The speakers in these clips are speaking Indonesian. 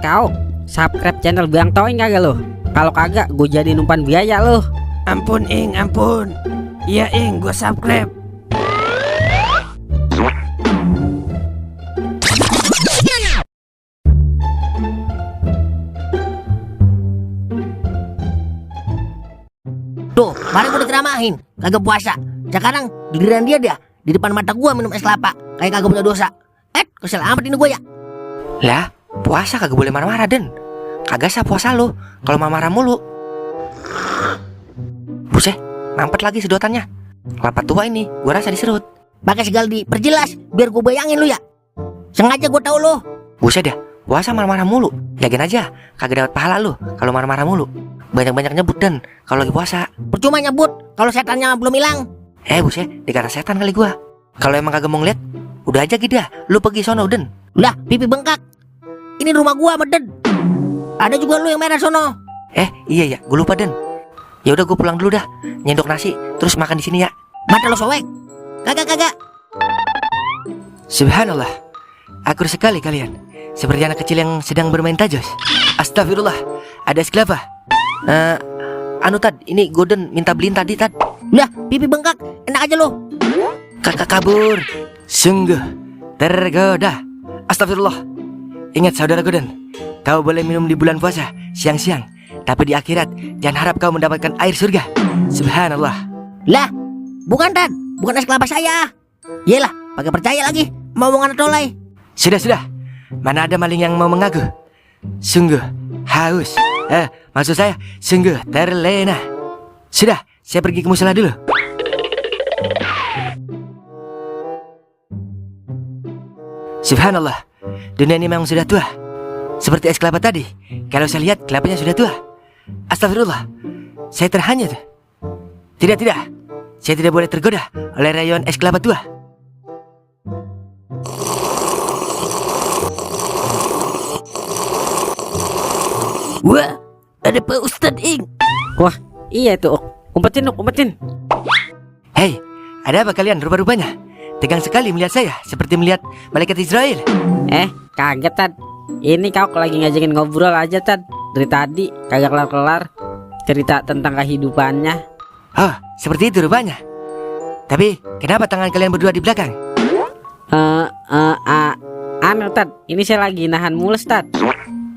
Kau subscribe channel Bang Toing kagak lo? Kalau kagak gue jadi numpan biaya lo. Ampun Ing, ampun. Iya Ing, gue subscribe. Tuh, kemarin gue diceramahin, kagak puasa. Sekarang giliran dia di depan mata gua minum es kelapa, kayak kagak punya dosa. Kesel amat ini gua ya. Lah, puasa kagak boleh marah-marah, Den. Kagak sah puasa lu kalau marah-marah mulu. Buset, mampet lagi sedotannya. Kelapa tua ini, gua rasa diserut. Pakai segala diperjelas, biar gua bayangin lu ya. Sengaja gua tahu lu. Buset dah, puasa marah-marah mulu. Yakin aja, kagak dapat pahala lu kalau marah-marah mulu. Banyak-banyak nyebut, Den, kalau lagi puasa. Percuma nyebut kalau setannya belum hilang. Buset, dikata setan kali gua. Kalau emang kagak mau ngeliat, udah aja gitu dah, lu pergi sono, Den. Lah, pipi bengkak. Ini rumah gua, Meden. Ada juga lu yang merah sono. Iya ya, gua lupa, Den. Ya udah gua pulang dulu dah. Nyendok nasi, terus makan di sini ya. Mata lu sobek. Kagak. Subhanallah, akur sekali kalian. Seperti anak kecil yang sedang bermain tajos. Astagfirullah, ada es kelapa. Tad, ini Golden minta beliin tadi, Tad. Lah, pipi bengkak, enak aja lu. Kakak kabur. Sungguh tergoda. Astagfirullah. Ingat saudara Golden, kau boleh minum di bulan puasa siang-siang, tapi di akhirat jangan harap kau mendapatkan air surga. Subhanallah. Lah, bukan Tad, bukan es kelapa saya. Yelah, pakai percaya lagi mau omongan tolai. Sudah. Mana ada maling yang mau mengaku. Sungguh haus. Maksud saya sungguh terlena. Sudah, saya pergi ke musola dulu. Subhanallah, dunia ini memang sudah tua. Seperti es kelapa tadi, kalau saya lihat kelapanya sudah tua. Astagfirullah, saya terhanyut. Tidak, saya tidak boleh tergoda oleh rayuan es kelapa tua. Wah, ada Pak Ustadz Ing. Wah, iya tuh. Umpetin. Hei, ada apa kalian rupa-rupanya? Tegang sekali melihat saya, seperti melihat malaikat Israel. Kaget Tad. Ini kau lagi ngajakin ngobrol aja Tad. Dari tadi kagak kelar-kelar cerita tentang kehidupannya. Oh, seperti itu rupanya. Tapi kenapa tangan kalian berdua di belakang? Anu Tad, ini saya lagi nahan mules Tad.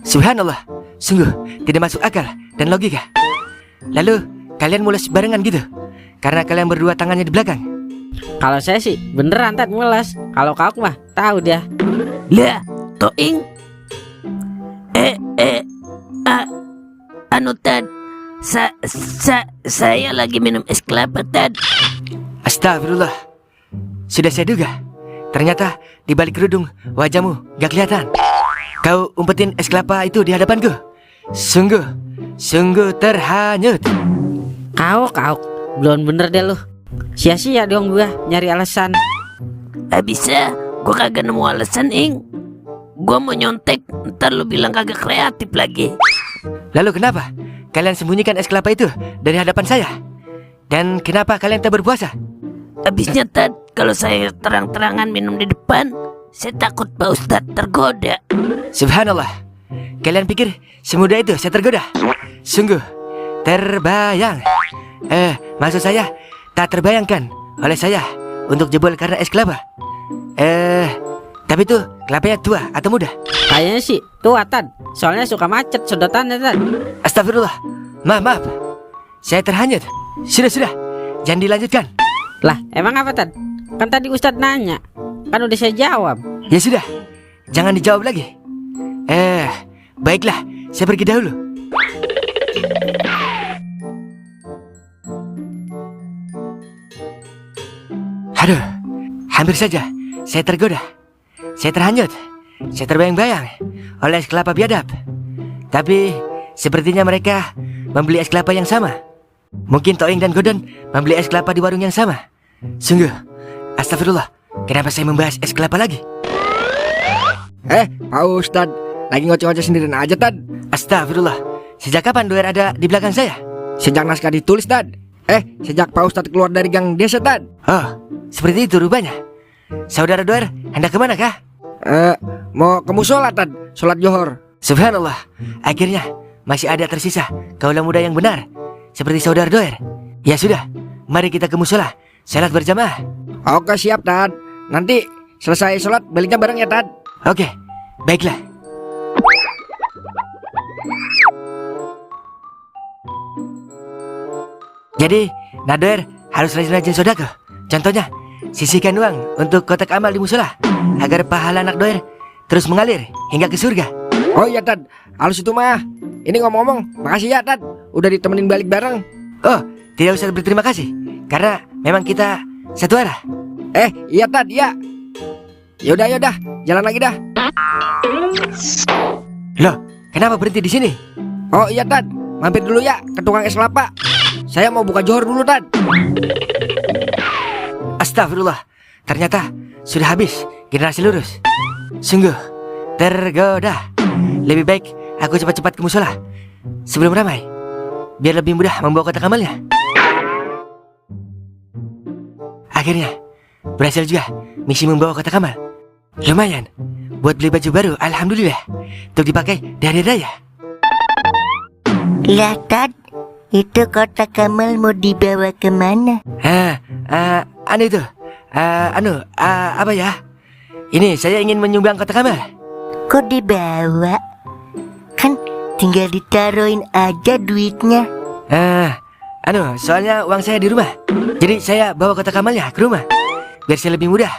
Subhanallah, sungguh tidak masuk akal dan logika. Lalu kalian mules barengan gitu karena kalian berdua tangannya di belakang. Kalau saya sih beneran Tad mules. Kalau kau mah tahu dia. Lah, Toing. Tad, saya lagi minum es kelapa Tad. Astagfirullah. Sudah saya duga. Ternyata di balik kerudung wajahmu gak kelihatan. Kau umpetin es kelapa itu di hadapanku. Sungguh terhanyut. Kau belum bener deh lu. Sia-sia dong gua nyari alasan. Bisa, gua kagak nemu alasan Ing. Gua mau nyontek, ntar lu bilang kagak kreatif lagi. Lalu kenapa kalian sembunyikan es kelapa itu dari hadapan saya? Dan kenapa kalian tak berpuasa? Habisnya Tad, kalau saya terang-terangan minum di depan, saya takut Pak Ustadz tergoda. Subhanallah, kalian pikir semudah itu saya tergoda? Sungguh terbayang. Maksud saya tak terbayangkan oleh saya untuk jebol karena es kelapa. Tapi tuh kelapanya tua atau muda? Kayaknya sih tua Tad. Soalnya suka macet sedotannya Tad. Astagfirullah, maaf. Saya terhanyut. Sudah, jangan dilanjutkan. Lah emang apa Tad? Kan tadi Ustadz nanya. Kan udah saya jawab. Ya sudah, jangan dijawab lagi. Baiklah, saya pergi dahulu. Aduh, hampir saja saya tergoda. Saya terhanyut. Saya terbayang-bayang oleh es kelapa biadab. Tapi sepertinya mereka membeli es kelapa yang sama. Mungkin Toing dan Golden membeli es kelapa di warung yang sama. Sungguh, astagfirullah, kenapa saya membahas es kelapa lagi? Pak Ustadz, lagi ngoceh-ngoceh sendirian aja Tad. Astagfirullah, sejak kapan doer ada di belakang saya? Sejak naskah ditulis Tad. Sejak Pak Ustadz keluar dari gang desa Tad. Oh, seperti itu rupanya. Saudara doer, hendak kemana kah? Mau ke musola Tad, sholat johor. Subhanallah, akhirnya masih ada tersisa kaulah muda yang benar, seperti saudara Doer. Ya sudah, mari kita ke musola, salat berjamaah. Oke siap Tad. Nanti selesai sholat baliknya bareng ya Tad. Oke, baiklah. Jadi, Nadoer harus rajin-rajin sodako. Contohnya, sisihkan uang untuk kotak amal di musola, agar pahala anak Doer terus mengalir hingga ke surga. Oh iya Tad, halus itu mah. Ini ngomong-ngomong, makasih ya Tad, udah ditemenin balik bareng. Oh, tidak usah berterima kasih, karena memang kita satu arah. Iya Tad, iya. Yaudah, jalan lagi dah. Loh, kenapa berhenti di sini? Oh iya Tad, mampir dulu ya ke tukang es kelapa. Saya mau buka johor dulu Tad. Astagfirullah, ternyata sudah habis generasi lurus. Sungguh tergoda. Lebih baik aku cepat-cepat ke musola sebelum ramai, biar lebih mudah membawa kotak amalnya. Akhirnya berhasil juga misi membawa kotak amal. Lumayan buat beli baju baru, alhamdulillah, untuk dipakai di hari raya. Lah Tad, itu kotak amal mau dibawa kemana? Anu itu, apa ya? Ini saya ingin menyumbang kotak amal. Kok dibawa? Kan tinggal ditaruhin aja duitnya. Soalnya uang saya di rumah, jadi saya bawa kotak amalnya ke rumah, biar saya lebih mudah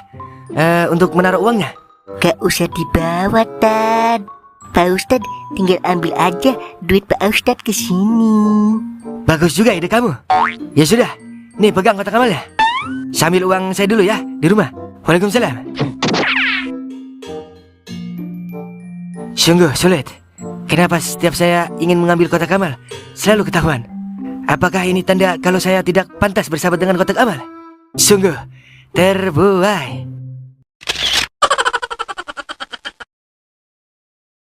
untuk menaruh uangnya. Gak usah dibawa Tad. Pak Ustadz tinggal ambil aja duit Pak Ustadz ke sini. Bagus juga ide kamu. Ya sudah, nih pegang kotak amalnya. Sambil uang saya dulu ya di rumah. Waalaikumsalam. Sungguh sulit. Kenapa setiap saya ingin mengambil kotak amal selalu ketahuan? Apakah ini tanda kalau saya tidak pantas bersahabat dengan kotak amal? Sungguh terbuai.